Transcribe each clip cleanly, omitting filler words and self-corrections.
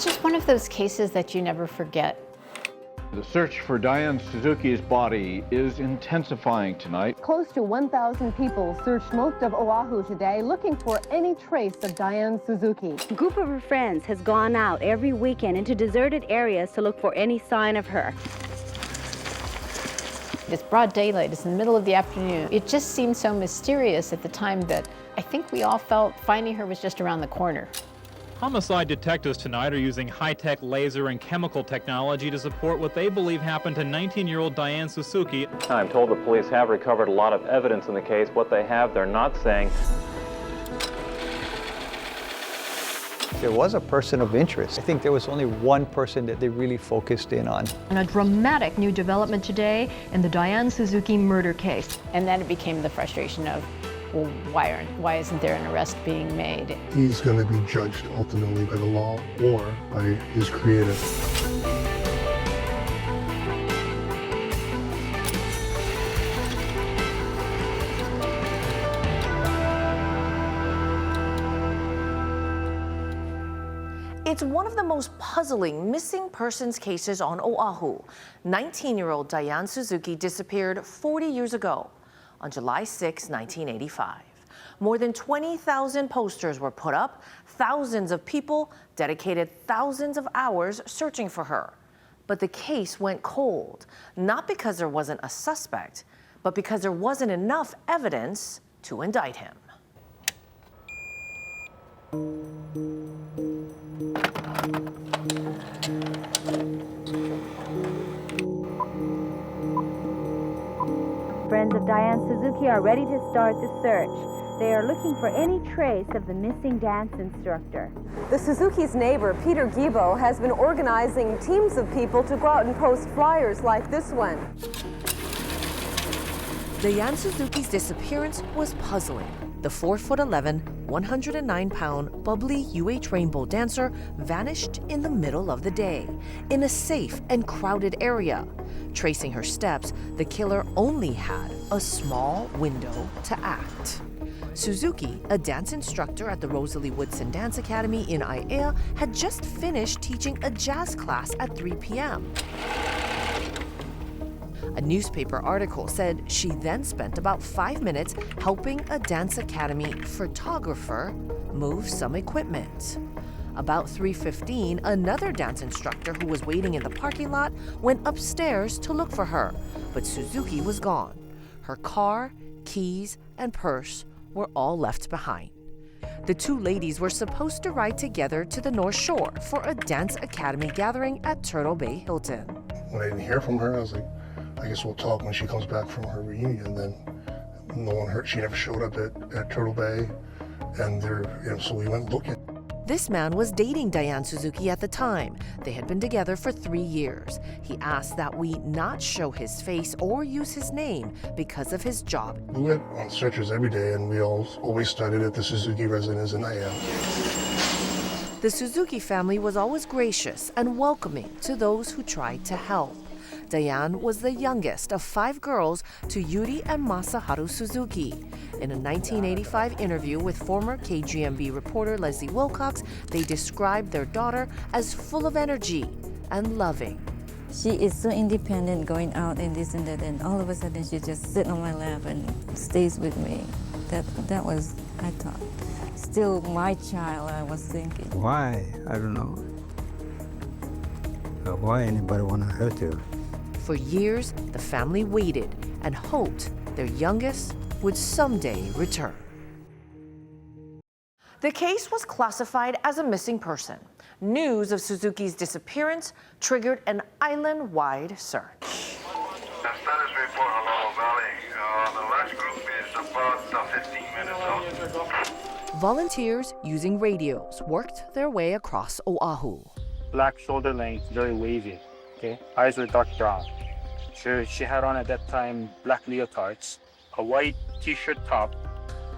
It's just one of those cases that you never forget. The search for Diane Suzuki's body is intensifying tonight. Close to 1,000 people searched most of Oahu today looking for any trace of Diane Suzuki. A group of her friends has gone out every weekend into deserted areas to look for any sign of her. It's broad daylight, it's in the middle of the afternoon. It just seemed so mysterious at the time that I think we all felt finding her was just around the corner. Homicide detectives tonight are using high-tech laser and chemical technology to support what they believe happened to 19-year-old Diane Suzuki. I'm told the police have recovered a lot of evidence in the case. What they have, they're not saying. There was a person of interest. I think there was only one person that they really focused in on. And a dramatic new development today in the Diane Suzuki murder case. And then it became the frustration of, well, why isn't there an arrest being made? He's going to be judged ultimately by the law or by his creator. It's one of the most puzzling missing persons cases on Oahu. 19-year-old Diane Suzuki disappeared 40 years ago on July 6, 1985. More than 20,000 posters were put up. Thousands of people dedicated thousands of hours searching for her. But the case went cold, not because there wasn't a suspect, but because there wasn't enough evidence to indict him. Friends of Diane Suzuki are ready to start the search. They are looking for any trace of the missing dance instructor. The Suzuki's neighbor, Peter Gibo, has been organizing teams of people to go out and post flyers like this one. Diane Suzuki's disappearance was puzzling. The 4'11", 109-pound, bubbly UH rainbow dancer vanished in the middle of the day, in a safe and crowded area. Tracing her steps, the killer only had a small window to act. Suzuki, a dance instructor at the Rosalie Woodson Dance Academy in Aiea, had just finished teaching a jazz class at 3 p.m. A newspaper article said she then spent about 5 minutes helping a dance academy photographer move some equipment. About 3:15, another dance instructor who was waiting in the parking lot went upstairs to look for her, but Suzuki was gone. Her car, keys, and purse were all left behind. The two ladies were supposed to ride together to the North Shore for a dance academy gathering at Turtle Bay Hilton. When I didn't hear from her, I was like, I guess we'll talk when she comes back from her reunion. Then no one heard. She never showed up at Turtle Bay, and so we went looking. This man was dating Diane Suzuki at the time. They had been together for 3 years. He asked that we not show his face or use his name because of his job. We went on searches every day, and we always started at the Suzuki residence in Aiea. The Suzuki family was always gracious and welcoming to those who tried to help. Diane was the youngest of 5 girls to Yuri and Masaharu Suzuki. In a 1985 interview with former KGMB reporter Leslie Wilcox, they described their daughter as full of energy and loving. She is so independent, going out and this and that, and all of a sudden she just sits on my lap and stays with me. That was, I thought, still my child, I was thinking. Why? I don't know. Why anybody want to hurt her? For years, the family waited and hoped their youngest would someday return. The case was classified as a missing person. News of Suzuki's disappearance triggered an island-wide search. Status report, Hello Valley. The last group is about 15 minutes out. Volunteers using radios worked their way across Oahu. Black shoulder length, very wavy. Okay, eyes were dark brown. She had on at that time black leotards, a white t-shirt top,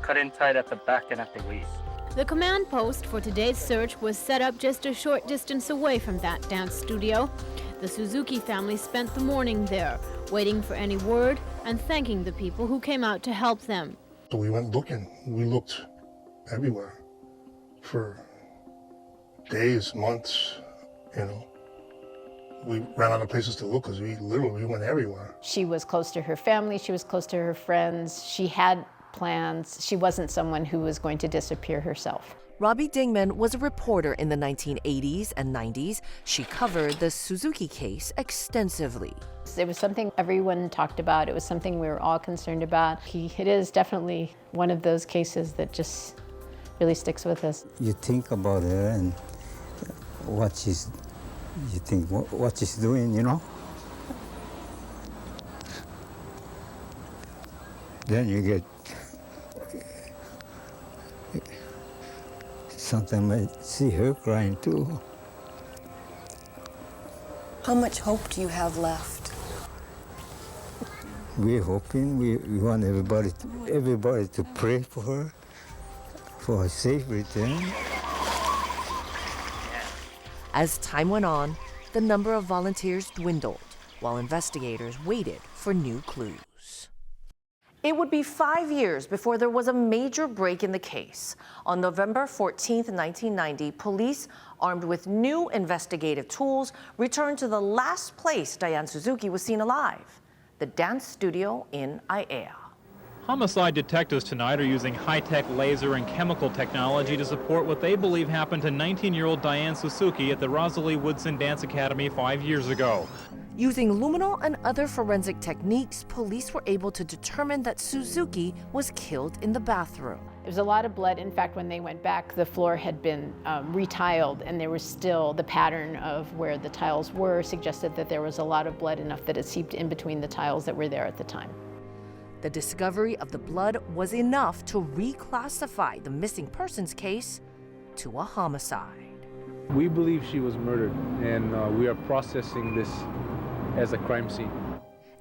cut in tight at the back and at the waist. The command post for today's search was set up just a short distance away from that dance studio. The Suzuki family spent the morning there, waiting for any word and thanking the people who came out to help them. So we went looking. We looked everywhere for days, months. you know. We ran out of places to look because we went everywhere. She was close to her family, she was close to her friends, she had plans. She wasn't someone who was going to disappear herself. Robbie Dingman was a reporter in the 1980s and 90s. She covered the Suzuki case extensively. It was something everyone talked about. It was something we were all concerned about. It is definitely one of those cases that just really sticks with us. You think about her and you think what she's doing, you know? Then you get, sometimes I see her crying too. How much hope do you have left? We're hoping, we want everybody to pray for her, for her safe return. As time went on, the number of volunteers dwindled while investigators waited for new clues. It would be 5 years before there was a major break in the case. On November 14, 1990, police, armed with new investigative tools, returned to the last place Diane Suzuki was seen alive, the dance studio in Aiea. Homicide detectives tonight are using high-tech laser and chemical technology to support what they believe happened to 19-year-old Diane Suzuki at the Rosalie Woodson Dance Academy 5 years ago. Using luminol and other forensic techniques, police were able to determine that Suzuki was killed in the bathroom. There was a lot of blood. In fact, when they went back, the floor had been retiled, and there was still the pattern of where the tiles were suggested that there was a lot of blood, enough that it seeped in between the tiles that were there at the time. The discovery of the blood was enough to reclassify the missing persons case to a homicide. We believe she was murdered, and we are processing this as a crime scene.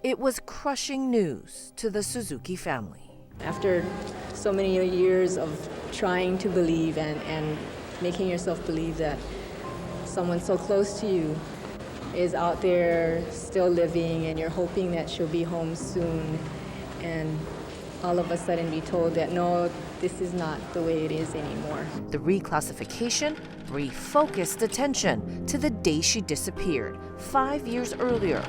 It was crushing news to the Suzuki family. After so many years of trying to believe and making yourself believe that someone so close to you is out there still living, and you're hoping that she'll be home soon, and all of a sudden be told that no, this is not the way it is anymore. The reclassification refocused attention to the day she disappeared 5 years earlier.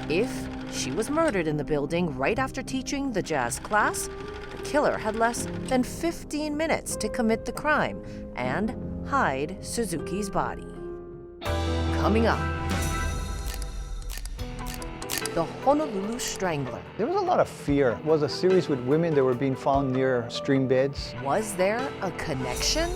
If she was murdered in the building right after teaching the jazz class, the killer had less than 15 minutes to commit the crime and hide Suzuki's body. Coming up, the Honolulu Strangler. There was a lot of fear. It was a series with women that were being found near stream beds. Was there a connection?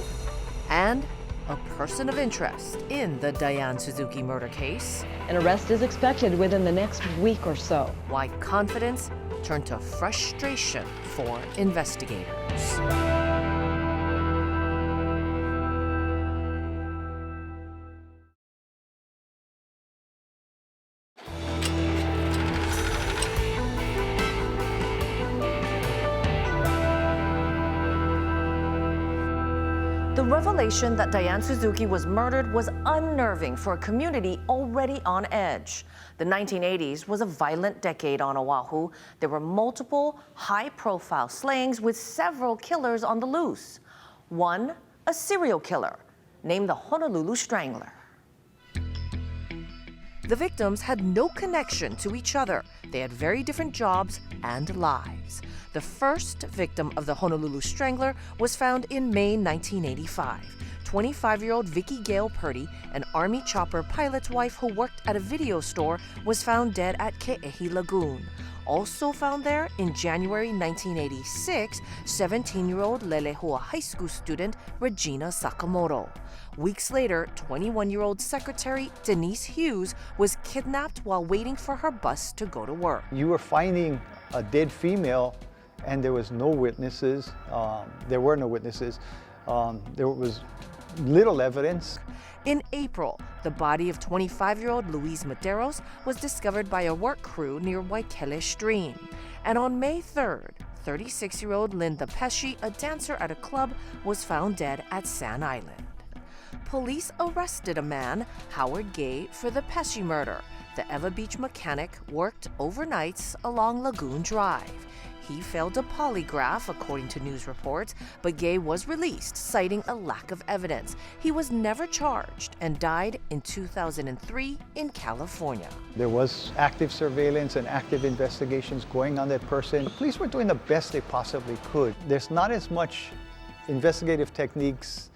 And a person of interest in the Diane Suzuki murder case. An arrest is expected within the next week or so. Why confidence turned to frustration for investigators. The revelation that Diane Suzuki was murdered was unnerving for a community already on edge. The 1980s was a violent decade on Oahu. There were multiple high-profile slayings with several killers on the loose. One, a serial killer, named the Honolulu Strangler. The victims had no connection to each other. They had very different jobs and lives. The first victim of the Honolulu Strangler was found in May 1985. 25-year-old Vicki Gail Purdy, an Army chopper pilot's wife who worked at a video store, was found dead at Ke'ehi Lagoon. Also found there in January 1986, 17-year-old Lelehua High School student Regina Sakamoto. Weeks later, 21-year-old secretary Denise Hughes was kidnapped while waiting for her bus to go to work. You were finding a dead female, and there was no witnesses. There were no witnesses. There was little evidence. In April, the body of 25-year-old Luis Medeiros was discovered by a work crew near Waikele Stream. And on May 3rd, 36-year-old Linda Pesci, a dancer at a club, was found dead at Sand Island. Police arrested a man, Howard Gay, for the Pesci murder. The Eva Beach mechanic worked overnights along Lagoon Drive. He failed a polygraph, according to news reports, but Gay was released, citing a lack of evidence. He was never charged and died in 2003 in California. There was active surveillance and active investigations going on that person. The police were doing the best they possibly could. There's not as much investigative techniques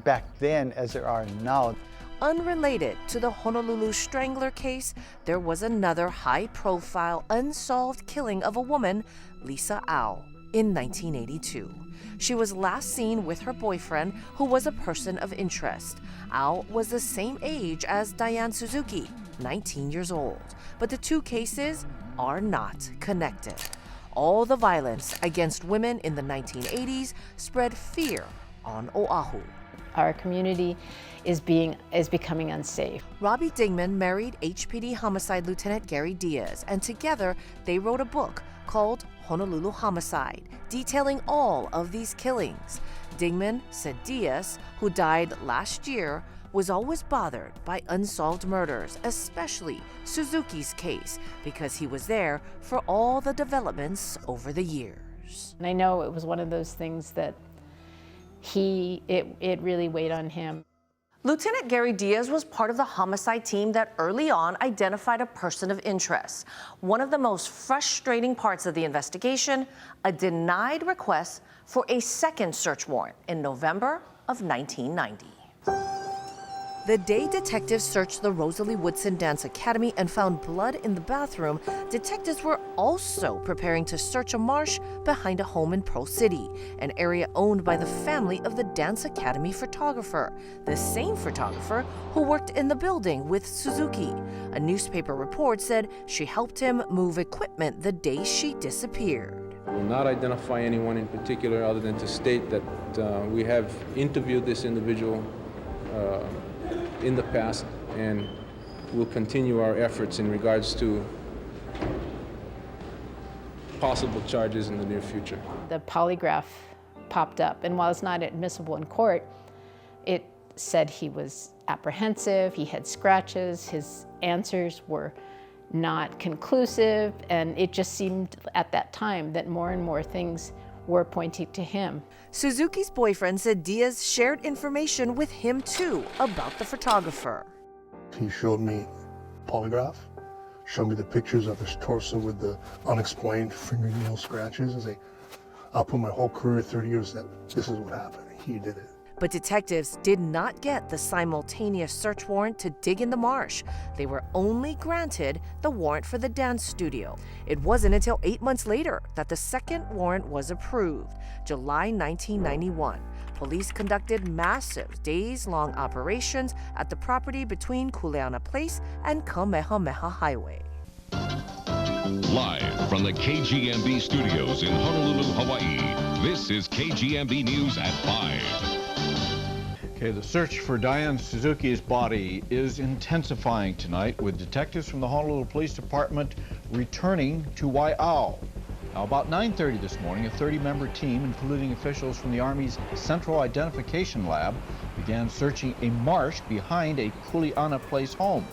back then as there are now. Unrelated to the Honolulu Strangler case, there was another high-profile, unsolved killing of a woman, Lisa Au, in 1982. She was last seen with her boyfriend, who was a person of interest. Au was the same age as Diane Suzuki, 19 years old. But the two cases are not connected. All the violence against women in the 1980s spread fear on Oahu. Our community is becoming unsafe. Robbie Dingman married HPD Homicide Lieutenant Gary Diaz, and together they wrote a book called Honolulu Homicide, detailing all of these killings. Dingman said Diaz, who died last year, was always bothered by unsolved murders, especially Suzuki's case, because he was there for all the developments over the years. And I know it was one of those things that it really weighed on him. Lieutenant Gary Diaz was part of the homicide team that early on identified a person of interest. One of the most frustrating parts of the investigation, a denied request for a second search warrant in November of 1990. The day detectives searched the Rosalie Woodson Dance Academy and found blood in the bathroom, detectives were also preparing to search a marsh behind a home in Pearl City, an area owned by the family of the Dance Academy photographer, the same photographer who worked in the building with Suzuki. A newspaper report said she helped him move equipment the day she disappeared. I will not identify anyone in particular other than to state that we have interviewed this individual in the past, and we'll continue our efforts in regards to possible charges in the near future. The polygraph popped up, and while it's not admissible in court, it said he was apprehensive, he had scratches, his answers were not conclusive, and it just seemed at that time that more and more things were pointing to him. Suzuki's boyfriend said Diaz shared information with him too about the photographer. He showed me polygraph, showed me the pictures of his torso with the unexplained fingernail scratches, and say, I'll put my whole career, 30 years, that this is what happened. He did it. But detectives did not get the simultaneous search warrant to dig in the marsh. They were only granted the warrant for the dance studio. It wasn't until 8 months later that the second warrant was approved, July 1991. Police conducted massive days-long operations at the property between Kuleana Place and Kamehameha Highway. Live from the KGMB studios in Honolulu, Hawaii, this is KGMB News at 5. Okay, the search for Diane Suzuki's body is intensifying tonight, with detectives from the Honolulu Police Department returning to Waiau. Now, about 9:30 this morning, a 30-member team, including officials from the Army's Central Identification Lab, began searching a marsh behind a Kuleana Place home.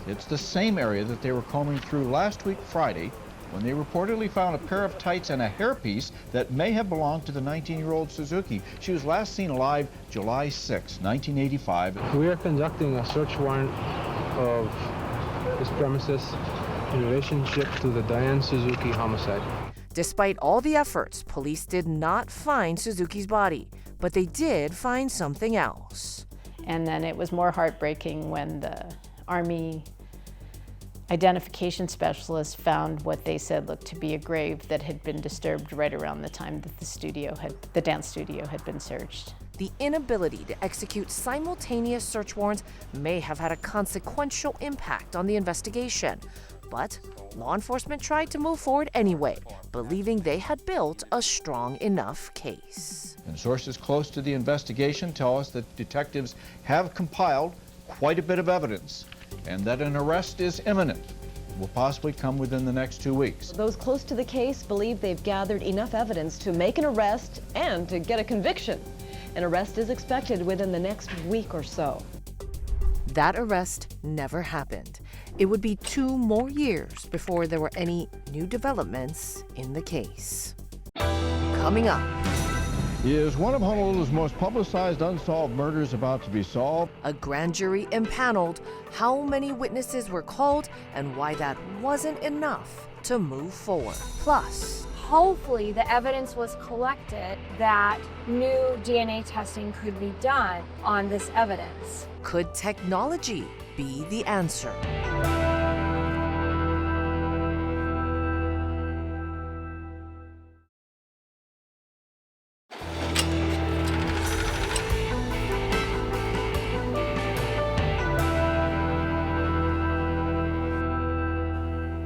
It's the same area that they were combing through last week Friday, when they reportedly found a pair of tights and a hairpiece that may have belonged to the 19-year-old Suzuki. She was last seen alive July 6, 1985. We are conducting a search warrant of this premises in relationship to the Diane Suzuki homicide. Despite all the efforts, police did not find Suzuki's body, but they did find something else. And then it was more heartbreaking when the Army identification specialists found what they said looked to be a grave that had been disturbed right around the time that the dance studio had been searched. The inability to execute simultaneous search warrants may have had a consequential impact on the investigation, but law enforcement tried to move forward anyway, believing they had built a strong enough case. And sources close to the investigation tell us that detectives have compiled quite a bit of evidence, and that an arrest is imminent. Will possibly come within the next 2 weeks. Those close to the case believe they've gathered enough evidence to make an arrest and to get a conviction. An arrest is expected within the next week or so. That arrest never happened. It would be 2 more years before there were any new developments in the case. Coming up. Is one of Honolulu's most publicized unsolved murders about to be solved? A grand jury impaneled, how many witnesses were called, and why that wasn't enough to move forward. Plus, hopefully the evidence was collected that new DNA testing could be done on this evidence. Could technology be the answer?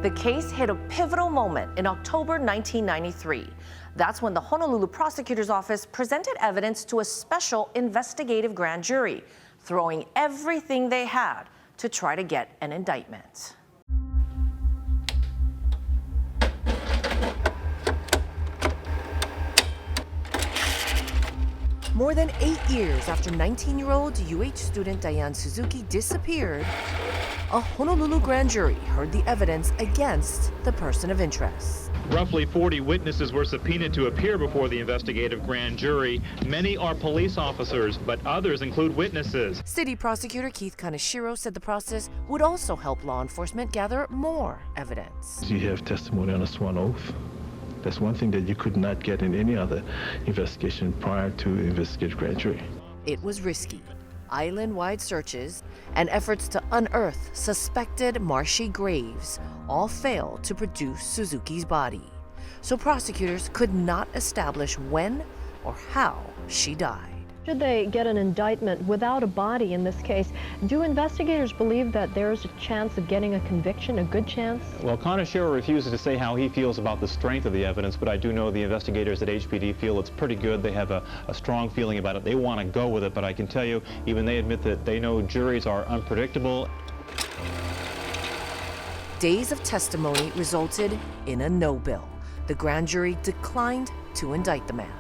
The case hit a pivotal moment in October 1993. That's when the Honolulu Prosecutor's Office presented evidence to a special investigative grand jury, throwing everything they had to try to get an indictment. More than 8 years after 19-year-old UH student Diane Suzuki disappeared, a Honolulu grand jury heard the evidence against the person of interest. Roughly 40 witnesses were subpoenaed to appear before the investigative grand jury. Many are police officers, but others include witnesses. City Prosecutor Keith Kaneshiro said the process would also help law enforcement gather more evidence. You have testimony on a sworn oath. That's one thing that you could not get in any other investigation prior to investigative grand jury. It was risky. Island-wide searches and efforts to unearth suspected marshy graves all failed to produce Suzuki's body. So prosecutors could not establish when or how she died. Should they get an indictment without a body in this case, do investigators believe that there's a chance of getting a conviction, a good chance? Well, Kaneshiro refuses to say how he feels about the strength of the evidence, but I do know the investigators at HPD feel it's pretty good. They have a strong feeling about it. They want to go with it, but I can tell you, even they admit that they know juries are unpredictable. Days of testimony resulted in a no bill. The grand jury declined to indict the man.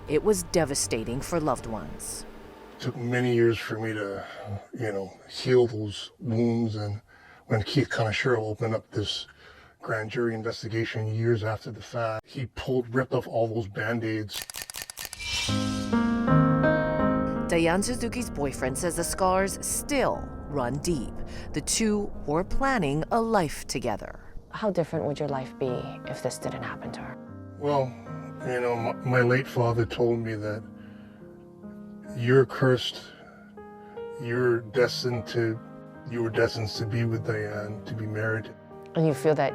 It was devastating for loved ones. It took many years for me to, heal those wounds. And when Keith Kaneshiro opened up this grand jury investigation years after the fact, he ripped off all those Band-Aids. Diane Suzuki's boyfriend says the scars still run deep. The two were planning a life together. How different would your life be if this didn't happen to her? Well, my late father told me that you're cursed. You were destined to be with Diane, to be married. And you feel that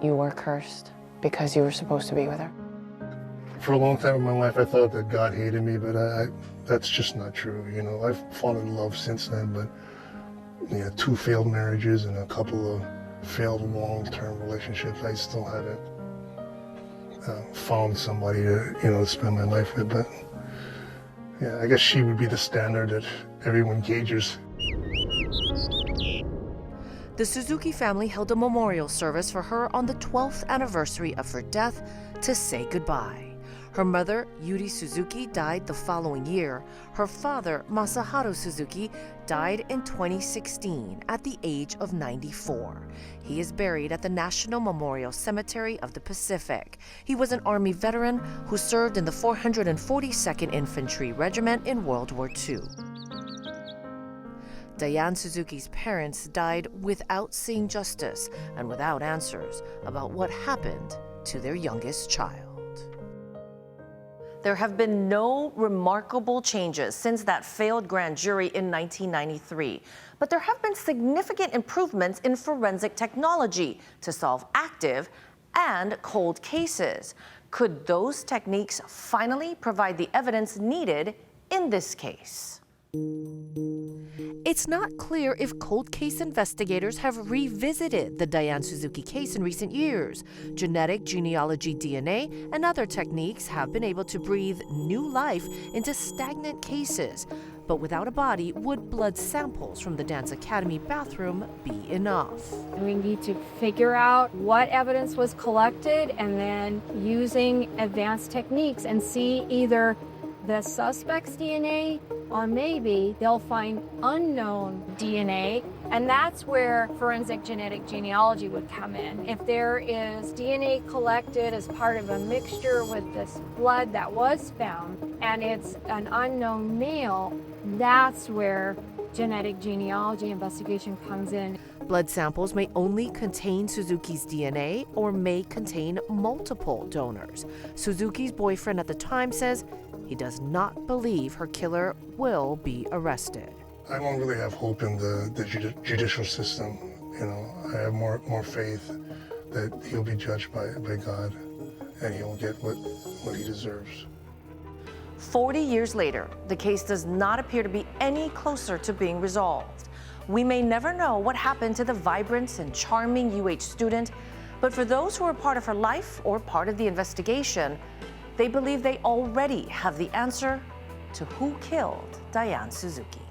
you were cursed because you were supposed to be with her? For a long time in my life, I thought that God hated me, but that's just not true. I've fallen in love since then, but 2 failed marriages and a couple of failed long-term relationships. I still haven't found somebody to spend my life with, but yeah, I guess she would be the standard that everyone gauges. The Suzuki family held a memorial service for her on the 12th anniversary of her death to say goodbye. Her mother, Yuri Suzuki, died the following year. Her father, Masaharu Suzuki, died in 2016 at the age of 94. He is buried at the National Memorial Cemetery of the Pacific. He was an Army veteran who served in the 442nd Infantry Regiment in World War II. Diane Suzuki's parents died without seeing justice and without answers about what happened to their youngest child. There have been no remarkable changes since that failed grand jury in 1993, but there have been significant improvements in forensic technology to solve active and cold cases. Could those techniques finally provide the evidence needed in this case? It's not clear if cold case investigators have revisited the Diane Suzuki case in recent years. Genetic genealogy DNA and other techniques have been able to breathe new life into stagnant cases. But without a body, would blood samples from the Dance Academy bathroom be enough? We need to figure out what evidence was collected and then using advanced techniques and see either the suspect's DNA, or maybe they'll find unknown DNA, and that's where forensic genetic genealogy would come in. If there is DNA collected as part of a mixture with this blood that was found, and it's an unknown male, that's where genetic genealogy investigation comes in. Blood samples may only contain Suzuki's DNA or may contain multiple donors. Suzuki's boyfriend at the time says he does not believe her killer will be arrested. I don't really have hope in the judicial system. You know, I have more faith that he'll be judged by God and he'll get what he deserves. 40 years later, the case does not appear to be any closer to being resolved. We may never know what happened to the vibrant and charming UH student, but for those who are part of her life or part of the investigation, they believe they already have the answer to who killed Diane Suzuki.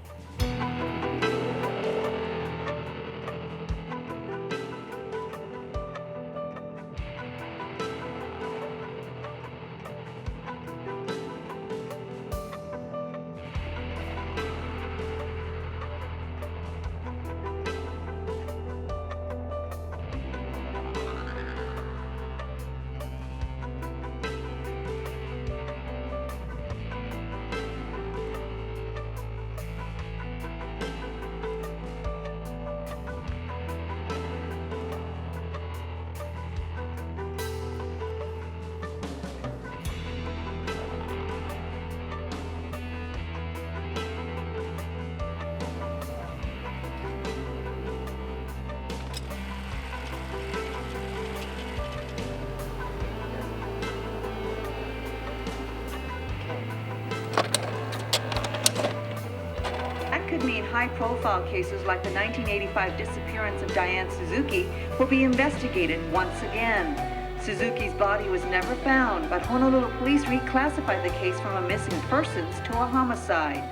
Could mean high-profile cases like the 1985 disappearance of Diane Suzuki will be investigated once again. Suzuki's body was never found, but Honolulu police reclassified the case from a missing persons to a homicide.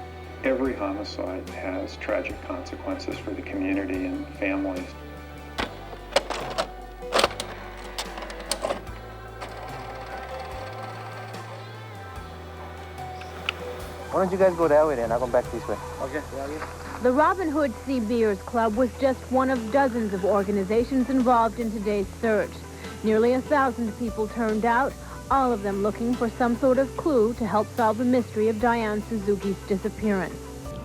Every homicide has tragic consequences for the community and families. Why don't you guys go that way then? I'll go back this way. Okay. The Robin Hood Sea Beers Club was just one of dozens of organizations involved in today's search. Nearly 1,000 people turned out, all of them looking for some sort of clue to help solve the mystery of Diane Suzuki's disappearance.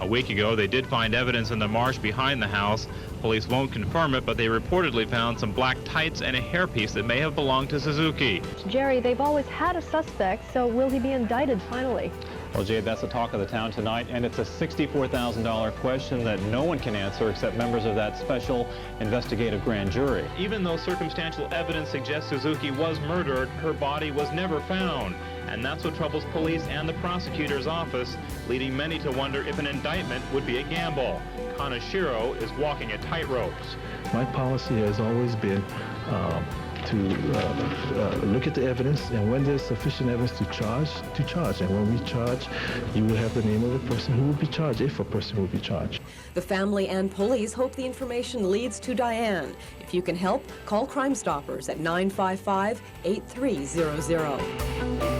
A week ago, they did find evidence in the marsh behind the house. Police won't confirm it, but they reportedly found some black tights and a hairpiece that may have belonged to Suzuki. Jerry, they've always had a suspect, so will he be indicted finally? Well, Jay, that's the talk of the town tonight, and it's a $64,000 question that no one can answer except members of that special investigative grand jury. Even though circumstantial evidence suggests Suzuki was murdered, her body was never found. And that's what troubles police and the prosecutor's office, leading many to wonder if an indictment would be a gamble. Kaneshiro is walking a tightrope. My policy has always been to look at the evidence, and when there's sufficient evidence to charge. And when we charge, you will have the name of the person who will be charged, if a person will be charged. The family and police hope the information leads to Diane. If you can help, call Crime Stoppers at 955-8300.